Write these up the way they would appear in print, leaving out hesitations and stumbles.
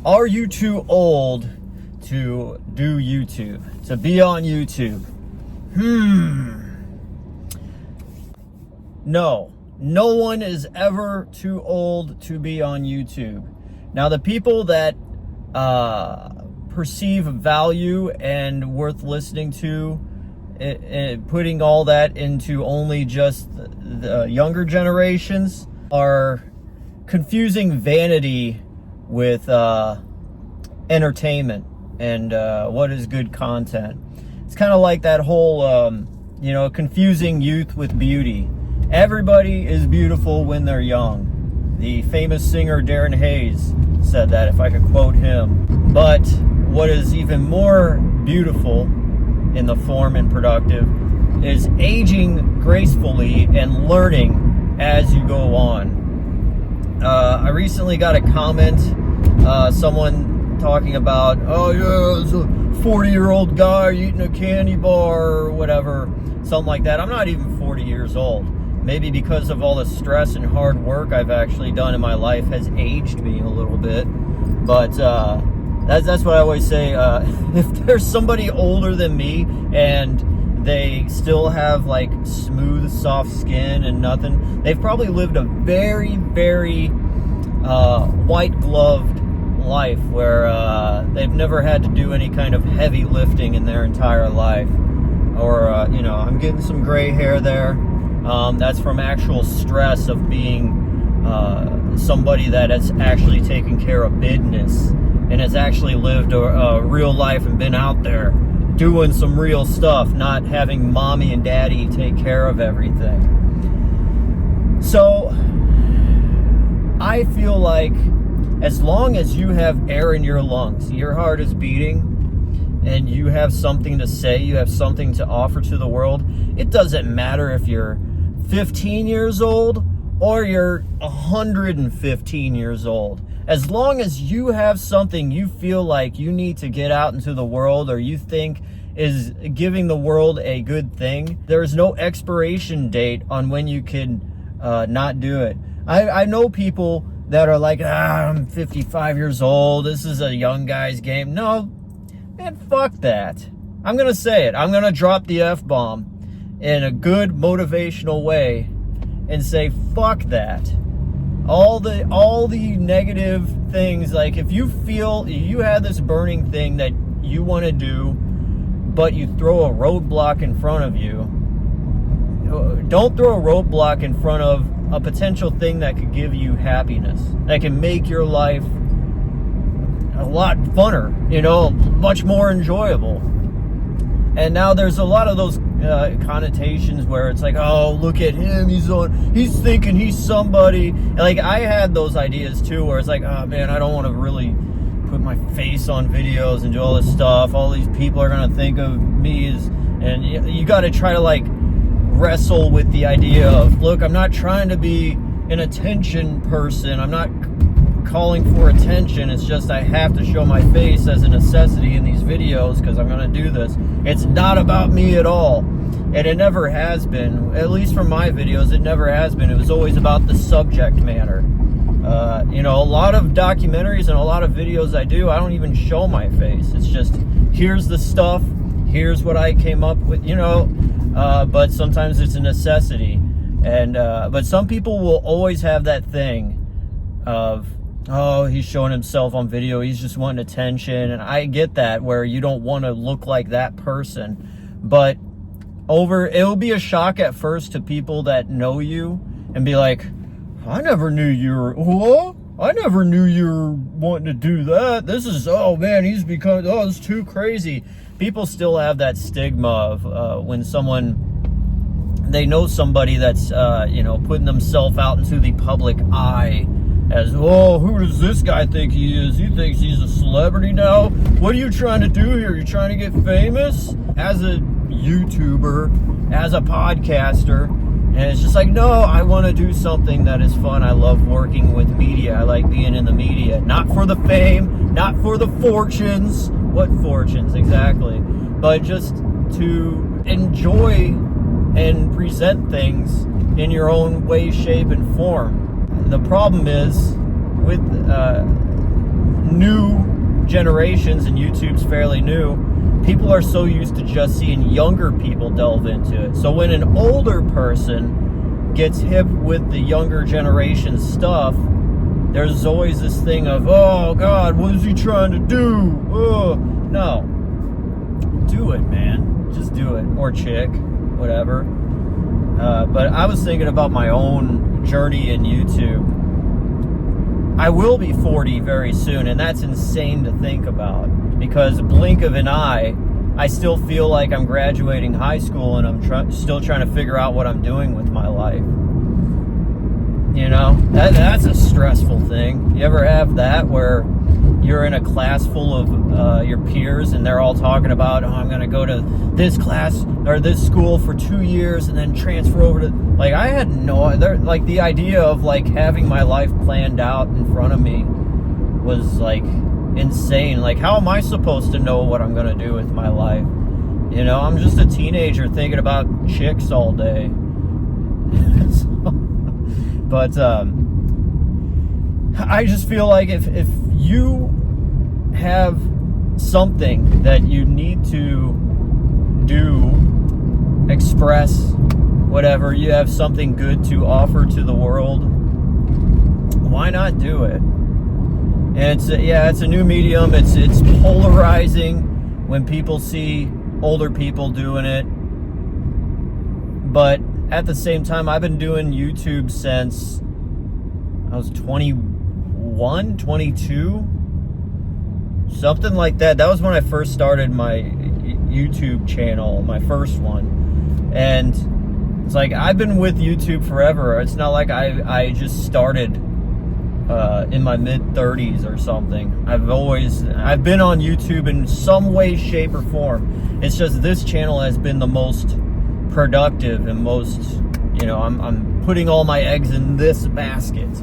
Are you too old to do YouTube, to be on YouTube? No one is ever too old to be on YouTube. Now, the people that perceive value and worth listening to, putting all that into only just the younger generations, are confusing vanity with entertainment and what is good content. It's kind of like that whole, confusing youth with beauty. Everybody is beautiful when they're young. The famous singer Darren Hayes said that, if I could quote him. But what is even more beautiful in the form and productive is aging gracefully and learning as you go on. I recently got a comment, someone talking about, oh yeah, it's a 40-year-old guy eating a candy bar or whatever, something like that. I'm not even 40 years old. Maybe because of all the stress and hard work I've actually done in my life has aged me a little bit. But that's what I always say. If there's somebody older than me and they still have like smooth, soft skin and nothing, they've probably lived a very, very white-gloved life where they've never had to do any kind of heavy lifting in their entire life. Or, I'm getting some gray hair there. That's from actual stress of being somebody that has actually taken care of business and has actually lived a real life and been out there doing some real stuff, not having mommy and daddy take care of everything. So I feel like as long as you have air in your lungs, your heart is beating, and you have something to say, you have something to offer to the world, it doesn't matter if you're 15 years old or you're 115 years old. As long as you have something you feel like you need to get out into the world, or you think is giving the world a good thing, there's no expiration date on when you can not do it. I know people that are like, I'm 55 years old, this is a young guy's game. No, man, fuck that. I'm gonna say it. I'm gonna drop the F-bomb in a good motivational way and say, fuck that. All the negative things, like if you feel you have this burning thing that you want to do, but you throw a roadblock in front of you, don't throw a roadblock in front of a potential thing that could give you happiness, that can make your life a lot funner, much more enjoyable. And now there's a lot of those connotations where it's like, oh, look at him, he's thinking he's somebody. And like, I had those ideas too, where it's like, oh man, I don't want to really put my face on videos and do all this stuff. All these people are going to think of me as, and you got to try to like wrestle with the idea of, look, I'm not trying to be an attention person. I'm not calling for attention. It's just I have to show my face as a necessity in these videos because I'm going to do this. It's not about me at all, and it never has been. At least from my videos, it never has been. It was always about the subject matter. A lot of documentaries and a lot of videos I do, I don't even show my face. It's just, here's the stuff, here's what I came up with, but sometimes it's a necessity. And but some people will always have that thing of, oh, he's showing himself on video, he's just wanting attention. And I get that, where you don't want to look like that person. But it'll be a shock at first to people that know you and be like, I never knew you were wanting to do that. This is, oh man, it's too crazy. People still have that stigma of when they know somebody that's, putting themselves out into the public eye as, oh, who does this guy think he is? He thinks he's a celebrity now? What are you trying to do here? You're trying to get famous? As a YouTuber, as a podcaster, and it's just like, no, I want to do something that is fun. I love working with media. I like being in the media. Not for the fame, not for the fortunes. What fortunes, exactly? But just to enjoy and present things in your own way, shape, and form. The problem is with new generations, and YouTube's fairly new, people are so used to just seeing younger people delve into it. So when an older person gets hip with the younger generation stuff, there's always this thing of, oh God, what is he trying to do? Oh, no. Do it, man. Just do it. Or chick, whatever. But I was thinking about my own journey in YouTube. I will be 40 very soon, and that's insane to think about, because a blink of an eye, I still feel like I'm graduating high school, and I'm still trying to figure out what I'm doing with my life. You know, that's a stressful thing. You ever have that where you're in a class full of your peers, and they're all talking about, oh, I'm going to go to this class or this school for 2 years and then transfer over to, like, I had like, the idea of, like, having my life planned out in front of me was, like, insane. Like, how am I supposed to know what I'm going to do with my life? You know, I'm just a teenager thinking about chicks all day. But I just feel like if you have something that you need to do, express, whatever, you have something good to offer to the world, why not do it? And it's a new medium. It's polarizing when people see older people doing it. But at the same time, I've been doing YouTube since I was 21, 22, something like that. That was when I first started my YouTube channel, my first one. And it's like, I've been with YouTube forever. It's not like I just started in my mid-30s or something. I've been on YouTube in some way, shape, or form. It's just this channel has been the most productive and most, you know, I'm putting all my eggs in this basket.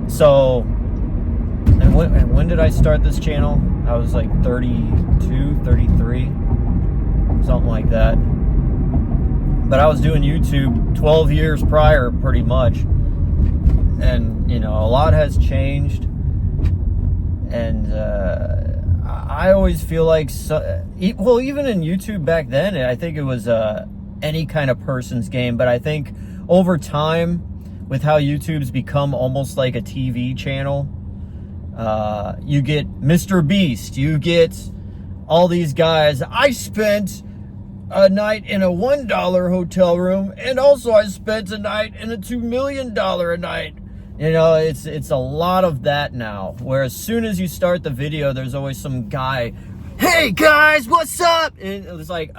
So, and when did I start this channel? I was like 32, 33, something like that. But I was doing YouTube 12 years prior, pretty much. And, you know, a lot has changed. And I always feel like, well, even in YouTube back then, I think it was any kind of person's game. But I think over time, with how YouTube's become almost like a TV channel, you get Mr. Beast, you get all these guys. I spent a night in a $1 hotel room, and also I spent a night in a $2 million a night. You know, it's a lot of that now, where as soon as you start the video, there's always some guy, hey guys, what's up? And it's like,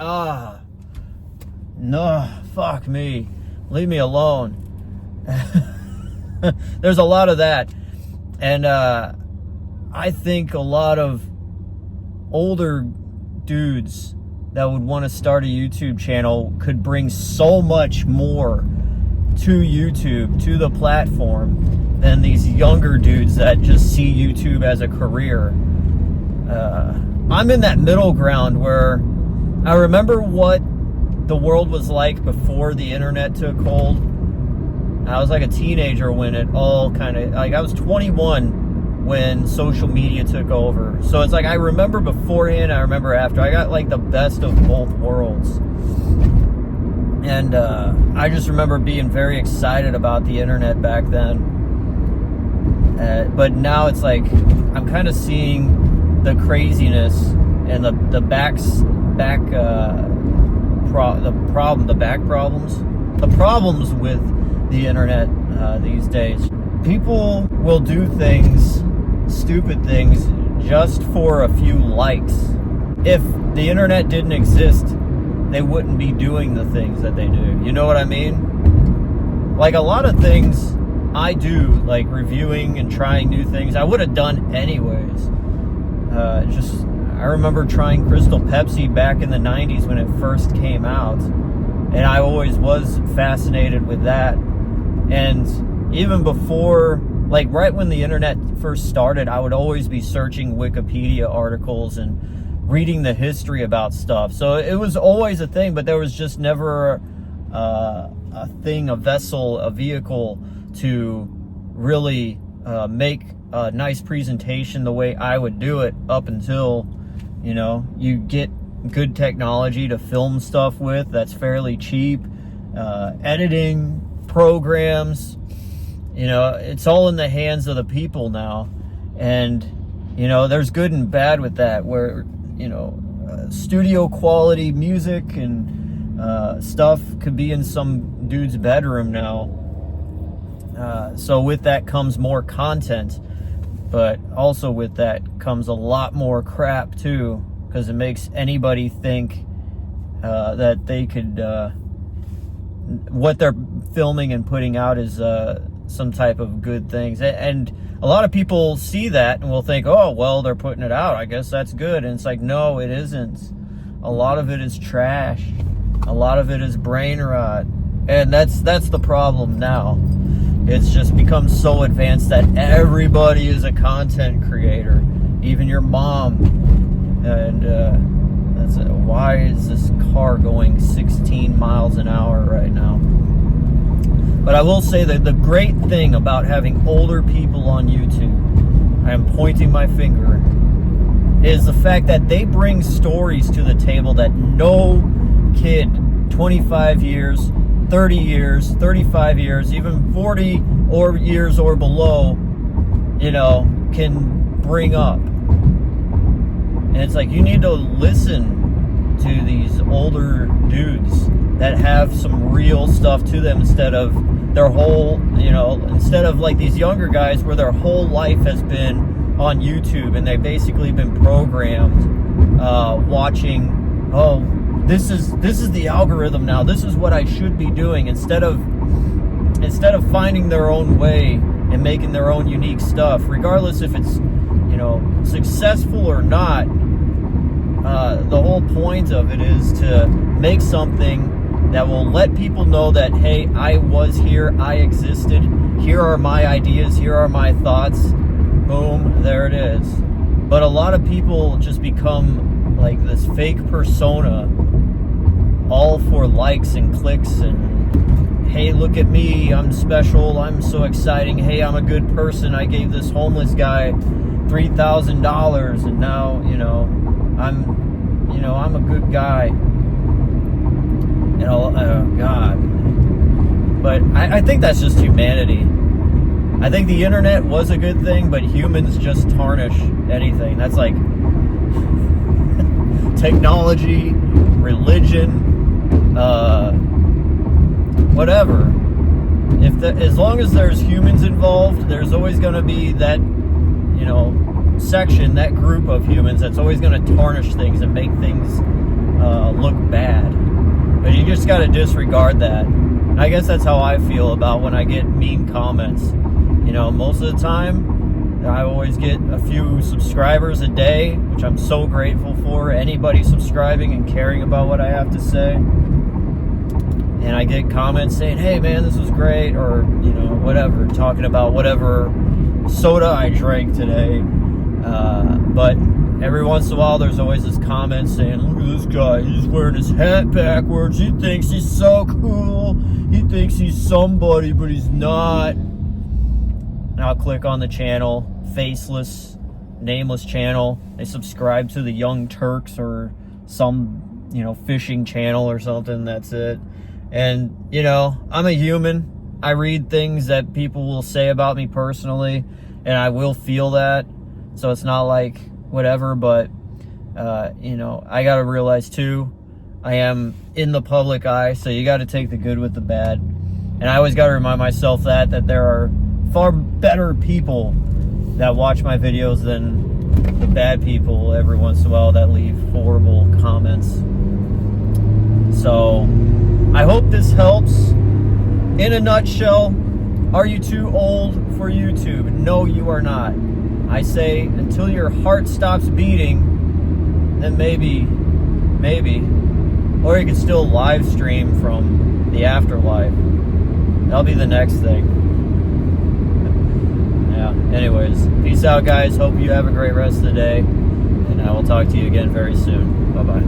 no, fuck me, leave me alone. There's a lot of that. And I think a lot of older dudes that would want to start a YouTube channel could bring so much more to YouTube, to the platform, than these younger dudes that just see YouTube as a career. I'm in that middle ground where I remember what the world was like before the internet took hold. I was like a teenager when it all kind of, like, I was 21 when social media took over. So it's like, I remember beforehand, I remember after. I got like the best of both worlds. And I just remember being very excited about the internet back then. But now it's like, I'm kind of seeing the craziness and the problems with the internet these days. People will do things, stupid things, just for a few likes. If the internet didn't exist, they wouldn't be doing the things that they do. You know what I mean? Like, a lot of things I do, like reviewing and trying new things, I would have done anyways. I remember trying Crystal Pepsi back in the 90s when it first came out, and I always was fascinated with that. And even before, like right when the internet first started, I would always be searching Wikipedia articles and reading the history about stuff. So it was always a thing, but there was just never a thing, a vessel, a vehicle to really make a nice presentation the way I would do it up until, you know, you get good technology to film stuff with that's fairly cheap. Editing programs, you know, it's all in the hands of the people now. And, you know, there's good and bad with that, where, you know, studio quality music and stuff could be in some dude's bedroom now. So with that comes more content, but also with that comes a lot more crap too, because it makes anybody think that they could, what they're filming and putting out is some type of good things. And a lot of people see that and will think, oh, well, they're putting it out, I guess that's good. And it's like, no, it isn't. A lot of it is trash. A lot of it is brain rot. And that's the problem now. It's just become so advanced that everybody is a content creator, even your mom. And that's why is this car going 16 miles an hour right now? But I will say that the great thing about having older people on YouTube, I am pointing my finger, is the fact that they bring stories to the table that no kid 25 years, 30 years, 35 years, even 40 or years or below, you know, can bring up. And it's like, you need to listen to these older dudes that have some real stuff to them, instead of their whole, you know, instead of like these younger guys where their whole life has been on YouTube and they've basically been programmed watching, oh, this is the algorithm now, this is what I should be doing, instead of finding their own way and making their own unique stuff, regardless if it's, you know, successful or not. The whole point of it is to make something that will let people know that, hey, I was here, I existed, here are my ideas, here are my thoughts, boom, there it is. But a lot of people just become like this fake persona, all for likes and clicks, and hey, look at me, I'm special, I'm so exciting, hey, I'm a good person, I gave this homeless guy $3,000, and now, you know, I'm a good guy. And oh God. But I think that's just humanity. I think the internet was a good thing, but humans just tarnish anything. That's like technology, religion, whatever. As long as there's humans involved, there's always going to be that, you know, section, that group of humans that's always going to tarnish things and make things look bad. But you just got to disregard that. And I guess that's how I feel about when I get mean comments. You know, most of the time, I always get a few subscribers a day, which I'm so grateful for. Anybody subscribing and caring about what I have to say. And I get comments saying, hey man, this was great, or, you know, whatever, talking about whatever soda I drank today. But every once in a while, there's always this comment saying, look at this guy, he's wearing his hat backwards, he thinks he's so cool, he thinks he's somebody, but he's not. And I'll click on the channel, faceless, nameless channel. They subscribe to the Young Turks or some, you know, fishing channel or something, that's it. And, you know, I'm a human. I read things that people will say about me personally, and I will feel that. So it's not like whatever, but, you know, I got to realize too, I am in the public eye, so you got to take the good with the bad. And I always got to remind myself that there are far better people that watch my videos than the bad people every once in a while that leave horrible comments. So I hope this helps. In a nutshell, are you too old for YouTube? No, you are not. I say until your heart stops beating, then maybe. Or you can still live stream from the afterlife. That'll be the next thing. Yeah, anyways, peace out guys. Hope you have a great rest of the day. And I will talk to you again very soon. Bye-bye.